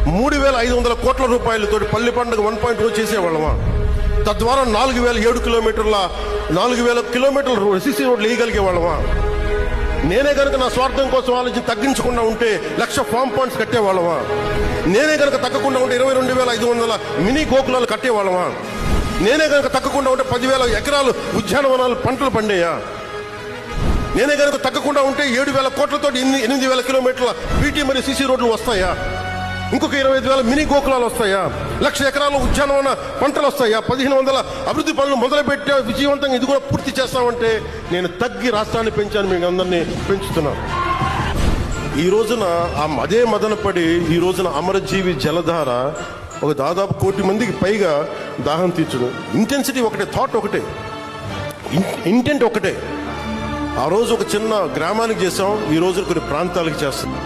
3,500 కోట్ల రూపాయలతో పల్లి పండుగ 1.0 చేసేవాళ్ళమా? తద్వారా 4,000 కిలోమీటర్లు ఎస్సీసీ రోడ్లు వేయగలిగే వాళ్ళమా? నేనే కనుక నా స్వార్థం కోసం ఆలోచన తగ్గించకుండా ఉంటే 1,00,000 ఫామ్ పాండ్స్ కట్టేవాళ్ళమా? నేనే కనుక తగ్గకుండా ఉంటే 22,500 మినీ గోకులాలు కట్టేవాళ్ళమా? నేనే కనుక తగ్గకుండా ఉంటే 10,000 ఎకరాలు ఉద్యానవనాలు పంటలు పండేయా? నేనే కనుక తగ్గకుండా ఉంటే 7,000 కోట్లతో 8,000 కిలోమీటర్ల బీటీ మరియు సీసీ రోడ్లు వస్తాయా? ఇంకొక 25,000 మినీ గోకులాలు వస్తాయా? 1,00,000 ఎకరాలు ఉద్యానవన పంటలు వస్తాయా? 1,500 అభివృద్ధి పనులు మొదలుపెట్టా విజయవంతంగా ఇది కూడా పూర్తి చేస్తామంటే నేను తగ్గి రాష్ట్రాన్ని పెంచాను, మీకు అందరినీ పెంచుతున్నాను. ఈ రోజున అదే మదనపడి ఈ రోజున అమరజీవి జలధార ఒక దాదాపు 1 కోటి మందికి పైగా దాహం తీర్చడం. ఇంటెన్సిటీ ఒకటే, థాట్ ఒకటే, ఇంటెంట్ ఒకటే. ఆ రోజు ఒక చిన్న గ్రామానికి చేసాం, ఈ రోజు కొన్ని ప్రాంతాలకు చేస్తున్నాం.